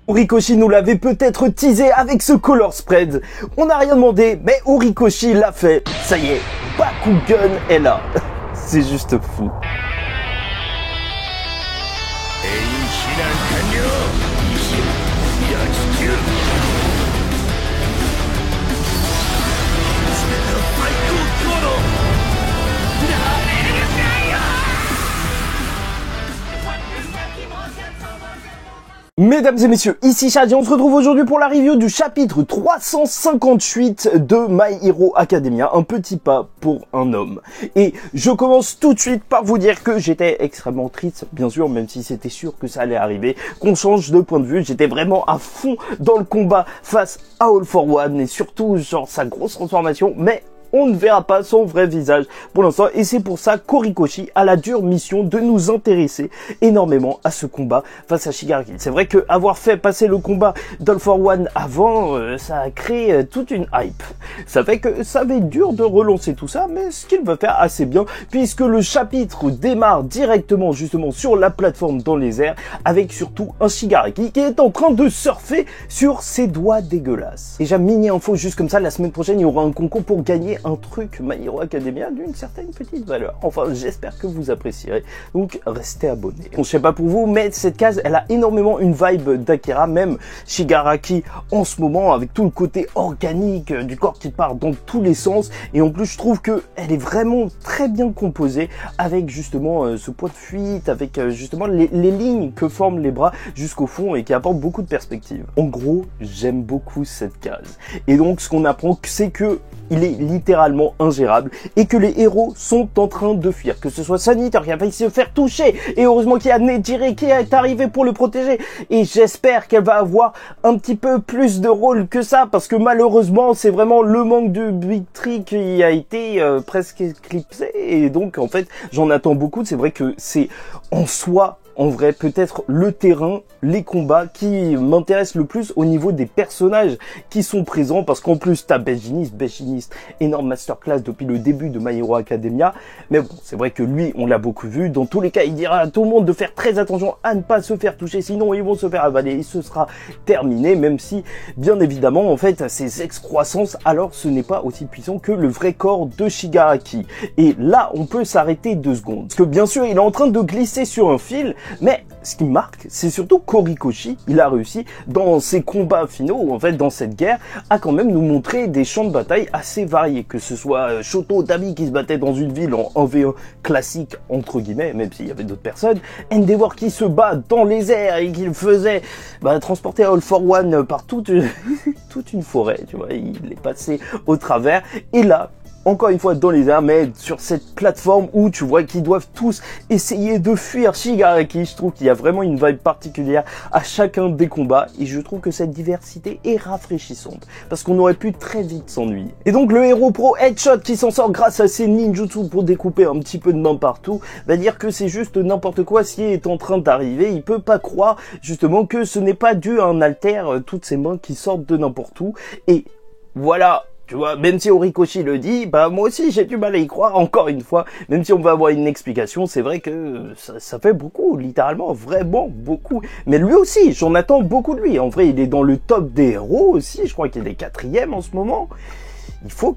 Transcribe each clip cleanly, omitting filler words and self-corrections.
Horikoshi nous l'avait peut-être teasé avec ce color spread. On n'a rien demandé, mais Horikoshi l'a fait. Ça y est, Bakugan est là. C'est juste fou. Mesdames et messieurs, ici Shadi, on se retrouve aujourd'hui pour la review du chapitre 358 de My Hero Academia, un petit pas pour un homme. Et je commence tout de suite par vous dire que j'étais extrêmement triste, bien sûr, même si c'était sûr que ça allait arriver, qu'on change de point de vue. J'étais vraiment à fond dans le combat face à All for One et surtout genre sa grosse transformation, mais on ne verra pas son vrai visage pour l'instant et c'est pour ça qu'Horikoshi a la dure mission de nous intéresser énormément à ce combat face à Shigaraki. C'est vrai que avoir fait passer le combat d'All for One avant, ça a créé toute une hype. Ça fait que ça va être dur de relancer tout ça, mais ce qu'il veut faire assez bien puisque le chapitre démarre directement justement sur la plateforme dans les airs avec surtout un Shigaraki qui est en train de surfer sur ses doigts dégueulasses. Déjà mini info juste comme ça, la semaine prochaine il y aura un concours pour gagner un truc My Hero Academia d'une certaine petite valeur. Enfin, j'espère que vous apprécierez. Donc, restez abonnés. Bon, je sais pas pour vous, mais cette case, elle a énormément une vibe d'Akira, même Shigaraki en ce moment, avec tout le côté organique du corps qui part dans tous les sens. Et en plus, je trouve que elle est vraiment très bien composée avec justement ce point de fuite, avec justement les lignes que forment les bras jusqu'au fond et qui apportent beaucoup de perspective. En gros, j'aime beaucoup cette case. Et donc, ce qu'on apprend, c'est que il est littéralement ingérable et que les héros sont en train de fuir. Que ce soit Saniter qui a failli se faire toucher et heureusement qu'il y a Nejire qui est arrivé pour le protéger. Et j'espère qu'elle va avoir un petit peu plus de rôle que ça parce que malheureusement c'est vraiment le manque de Big Tree qui a été presque éclipsé. Et donc en fait j'en attends beaucoup. C'est vrai que c'est en soi en vrai, peut-être le terrain, les combats qui m'intéressent le plus au niveau des personnages qui sont présents parce qu'en plus t'as Beshinist, énorme masterclass depuis le début de My Hero Academia. Mais bon, c'est vrai que lui, on l'a beaucoup vu. Dans tous les cas, il dira à tout le monde de faire très attention à ne pas se faire toucher, sinon ils vont se faire avaler et ce sera terminé, même si, bien évidemment, en fait, ces excroissances, alors ce n'est pas aussi puissant que le vrai corps de Shigaraki. Et là, on peut s'arrêter 2 secondes. Parce que bien sûr, il est en train de glisser sur un fil. Mais ce qui me marque, c'est surtout qu'Horikoshi, il a réussi dans ses combats finaux, en fait dans cette guerre, à quand même nous montrer des champs de bataille assez variés. Que ce soit Shoto Dabi qui se battait dans une ville en 1v1 classique, entre guillemets, même s'il y avait d'autres personnes, Endeavor qui se bat dans les airs et qui faisait transporter All for One par toute une forêt, tu vois, il est passé au travers, et là, encore une fois dans les airs, mais sur cette plateforme où tu vois qu'ils doivent tous essayer de fuir Shigaraki. Je trouve qu'il y a vraiment une vibe particulière à chacun des combats et je trouve que cette diversité est rafraîchissante parce qu'on aurait pu très vite s'ennuyer. Et donc le héros pro Headshot qui s'en sort grâce à ses ninjutsu pour découper un petit peu de main partout va dire que c'est juste n'importe quoi s'il est en train d'arriver. Il peut pas croire justement que ce n'est pas dû à un alter, toutes ces mains qui sortent de n'importe où. Et voilà. Tu vois, même si Horikoshi le dit, moi aussi j'ai du mal à y croire, encore une fois, même si on va avoir une explication, c'est vrai que ça fait beaucoup, littéralement, vraiment beaucoup. Mais lui aussi, j'en attends beaucoup de lui. En vrai, il est dans le top des héros aussi, je crois qu'il est 4e en ce moment. Il faut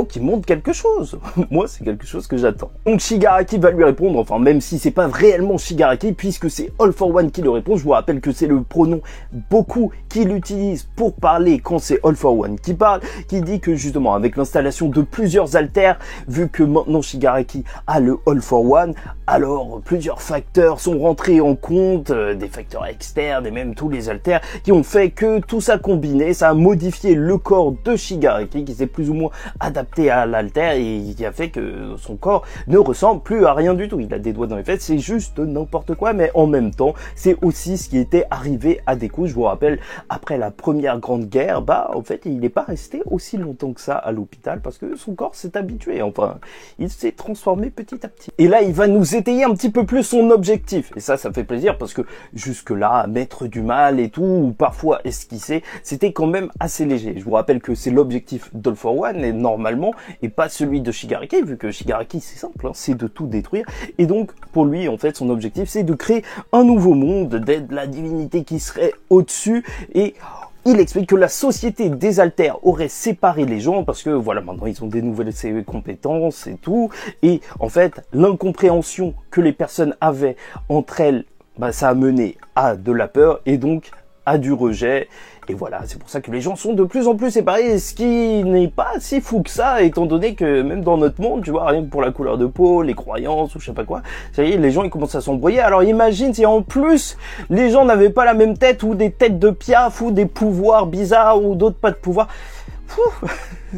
qu'il montre quelque chose. Moi, c'est quelque chose que j'attends. Donc Shigaraki va lui répondre, enfin même si c'est pas réellement Shigaraki, puisque c'est All for One qui le répond. Je vous rappelle que c'est le pronom beaucoup qu'il utilise pour parler quand c'est All for One qui parle, qui dit que justement avec l'installation de plusieurs alters, vu que maintenant Shigaraki a le All for One, alors plusieurs facteurs sont rentrés en compte, des facteurs externes et même tous les alters qui ont fait que tout ça combiné, ça a modifié le corps de Shigaraki qui s'est plus ou moins adapté à l'alter et qui a fait que son corps ne ressemble plus à rien du tout. Il a des doigts dans les fesses, c'est juste n'importe quoi, mais en même temps, c'est aussi ce qui était arrivé à Deku. Je vous rappelle, après la première grande guerre, en fait, il n'est pas resté aussi longtemps que ça à l'hôpital parce que son corps s'est habitué. Enfin, il s'est transformé petit à petit. Et là, il va nous étayer un petit peu plus son objectif. Et ça fait plaisir parce que jusque-là, mettre du mal et tout, ou parfois esquisser, c'était quand même assez léger. Je vous rappelle que c'est l'objectif d'All All for One et normalement et pas celui de Shigaraki, vu que Shigaraki c'est simple, hein, c'est de tout détruire. Et donc pour lui en fait son objectif c'est de créer un nouveau monde, d'être la divinité qui serait au-dessus. Et il explique que la société des alters aurait séparé les gens parce que voilà, maintenant ils ont des nouvelles compétences et tout. Et en fait, l'incompréhension que les personnes avaient entre elles, bah, ça a mené à de la peur et donc à du rejet. Et voilà, c'est pour ça que les gens sont de plus en plus séparés, ce qui n'est pas si fou que ça, étant donné que même dans notre monde, tu vois, rien que pour la couleur de peau, les croyances ou je sais pas quoi, ça y est, les gens ils commencent à s'embrouiller. Alors imagine si en plus les gens n'avaient pas la même tête ou des têtes de piaf ou des pouvoirs bizarres ou d'autres pas de pouvoirs.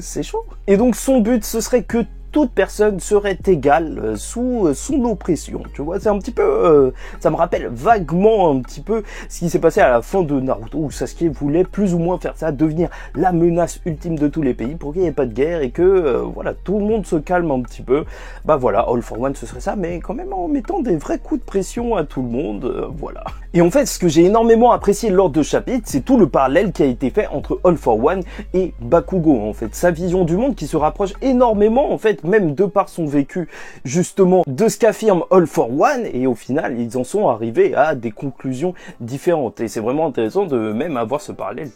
C'est chaud. Et donc son but ce serait que toute personne serait égale sous son oppression, tu vois, c'est un petit peu, ça me rappelle vaguement un petit peu ce qui s'est passé à la fin de Naruto, où Sasuke voulait plus ou moins faire ça, devenir la menace ultime de tous les pays pour qu'il n'y ait pas de guerre et que, voilà, tout le monde se calme un petit peu. Bah voilà, All for One ce serait ça, mais quand même en mettant des vrais coups de pression à tout le monde, voilà. Et en fait, ce que j'ai énormément apprécié lors de ce chapitre, c'est tout le parallèle qui a été fait entre All for One et Bakugo, en fait, sa vision du monde qui se rapproche énormément, en fait, même de par son vécu, justement, de ce qu'affirme All for One, et au final, ils en sont arrivés à des conclusions différentes. Et c'est vraiment intéressant de même avoir ce parallèle.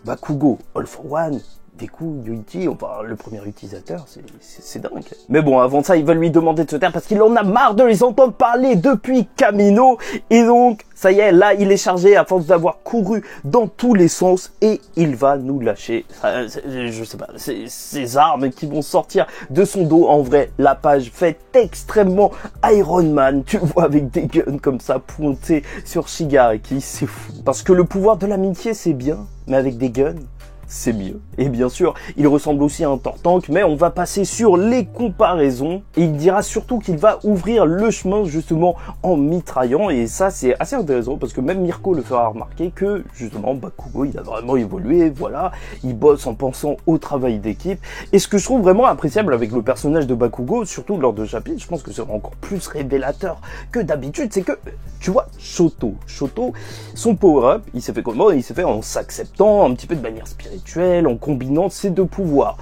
Bakugo, All for One, Deku, Yuichi, enfin, le premier utilisateur, c'est dingue. Mais bon, avant ça, il va lui demander de se taire parce qu'il en a marre de les entendre parler depuis Kamino. Et donc, ça y est, là, il est chargé à force d'avoir couru dans tous les sens et il va nous lâcher, je sais pas, ces armes qui vont sortir de son dos. En vrai, la page fait extrêmement Iron Man, tu vois, avec des guns comme ça pointés sur Shigaraki, c'est fou. Parce que le pouvoir de l'amitié, c'est bien, mais avec des guns, c'est mieux. Et bien sûr, il ressemble aussi à un Tortank, mais on va passer sur les comparaisons. Et il dira surtout qu'il va ouvrir le chemin justement en mitraillant. Et ça, c'est assez intéressant parce que même Mirko le fera remarquer que justement Bakugo, il a vraiment évolué. Voilà, il bosse en pensant au travail d'équipe. Et ce que je trouve vraiment appréciable avec le personnage de Bakugo, surtout lors de chapitre, je pense que c'est encore plus révélateur que d'habitude, c'est que, tu vois, Shoto, son power-up, il s'est fait comment? Il s'est fait en s'acceptant un petit peu de manière spirituelle, en combinant ces deux pouvoirs.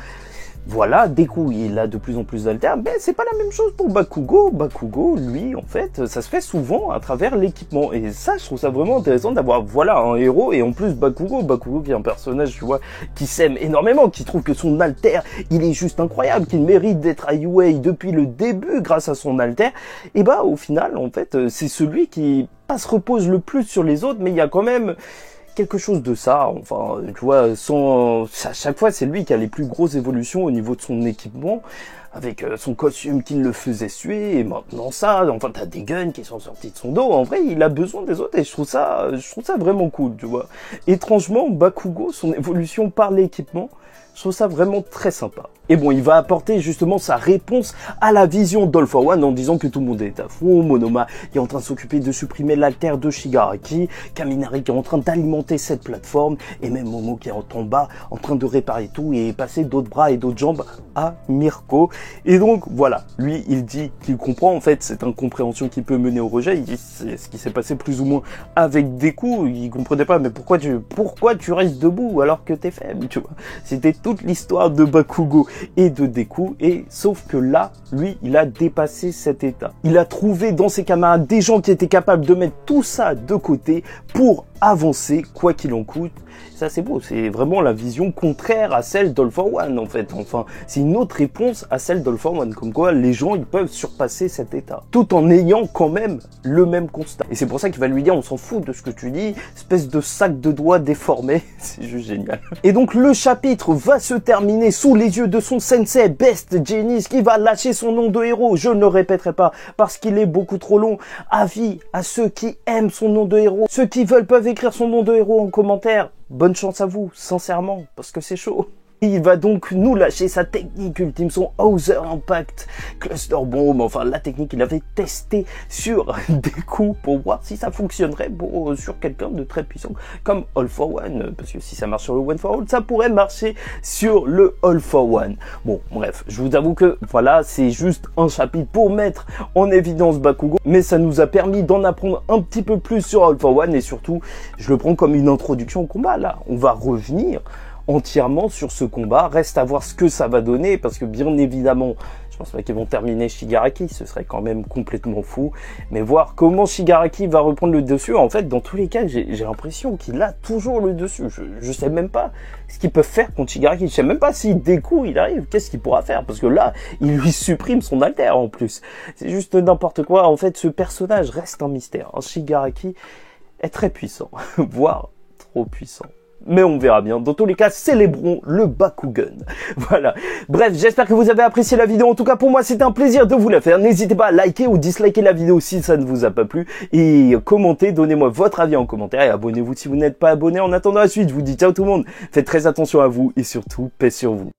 Voilà, Deku, il a de plus en plus d'altères, mais c'est pas la même chose pour Bakugo. Bakugo, lui, en fait, ça se fait souvent à travers l'équipement. Et ça, je trouve ça vraiment intéressant d'avoir, voilà, un héros, et en plus Bakugo qui est un personnage, tu vois, qui s'aime énormément, qui trouve que son alter, il est juste incroyable, qu'il mérite d'être à UA depuis le début grâce à son alter. Et bah, au final, en fait, c'est celui qui pas se repose le plus sur les autres, mais il y a quand même quelque chose de ça, enfin, tu vois, à chaque fois, c'est lui qui a les plus grosses évolutions au niveau de son équipement, avec son costume qui le faisait suer, et maintenant ça, enfin, t'as des guns qui sont sortis de son dos, en vrai, il a besoin des autres, et je trouve ça vraiment cool, tu vois. Étrangement, Bakugo, son évolution par l'équipement, je trouve ça vraiment très sympa. Et bon, il va apporter justement sa réponse à la vision d'All for One en disant que tout le monde est à fond, Monoma est en train de s'occuper de supprimer l'alter de Shigaraki, Kaminari qui est en train d'alimenter cette plateforme, et même Momo qui est en bas en train de réparer tout et passer d'autres bras et d'autres jambes à Mirko. Et donc voilà, lui il dit qu'il comprend, en fait cette incompréhension qui peut mener au rejet, il dit c'est ce qui s'est passé plus ou moins avec Deku, il comprenait pas mais pourquoi tu restes debout alors que t'es faible, tu vois. C'était toute l'histoire de Bakugo et de Deku, et sauf que là, lui, il a dépassé cet état. Il a trouvé dans ses camarades des gens qui étaient capables de mettre tout ça de côté pour avancer, quoi qu'il en coûte. Ça, c'est beau, c'est vraiment la vision contraire à celle d'All for One, en fait. Enfin, c'est une autre réponse à celle d'All for One, comme quoi les gens, ils peuvent surpasser cet état, tout en ayant quand même le même constat. Et c'est pour ça qu'il va lui dire, on s'en fout de ce que tu dis, espèce de sac de doigts déformé, c'est juste génial. Et donc, le chapitre va se terminer sous les yeux de son sensei, Best Genis, qui va lâcher son nom de héros, je ne le répéterai pas, parce qu'il est beaucoup trop long. Avis à ceux qui aiment son nom de héros, ceux qui veulent peuvent écrire son nom de héros en commentaire. Bonne chance à vous, sincèrement, parce que c'est chaud. Il va donc nous lâcher sa technique ultime, son Hauser Impact Cluster Bomb, enfin la technique qu'il avait testée sur Deku pour voir si ça fonctionnerait sur quelqu'un de très puissant comme All for One, parce que si ça marche sur le One for All, ça pourrait marcher sur le All for One. Bon, bref, je vous avoue que voilà, c'est juste un chapitre pour mettre en évidence Bakugo, mais ça nous a permis d'en apprendre un petit peu plus sur All for One, et surtout, je le prends comme une introduction au combat, là. On va revenir entièrement sur ce combat. Reste à voir ce que ça va donner, parce que bien évidemment, je pense pas qu'ils vont terminer Shigaraki, ce serait quand même complètement fou. Mais voir comment Shigaraki va reprendre le dessus, en fait, dans tous les cas, j'ai l'impression qu'il a toujours le dessus. Je sais même pas ce qu'ils peuvent faire contre Shigaraki. Je sais même pas si dès coup il arrive, qu'est-ce qu'il pourra faire, parce que là, il lui supprime son alter en plus. C'est juste n'importe quoi. En fait, ce personnage reste un mystère. Shigaraki est très puissant, voire trop puissant. Mais on verra bien. Dans tous les cas, célébrons le Bakugan. Voilà. Bref, j'espère que vous avez apprécié la vidéo. En tout cas, pour moi, c'était un plaisir de vous la faire. N'hésitez pas à liker ou disliker la vidéo si ça ne vous a pas plu. Et commentez, donnez-moi votre avis en commentaire. Et abonnez-vous si vous n'êtes pas abonné. En attendant la suite, je vous dis ciao tout le monde. Faites très attention à vous et surtout, paix sur vous.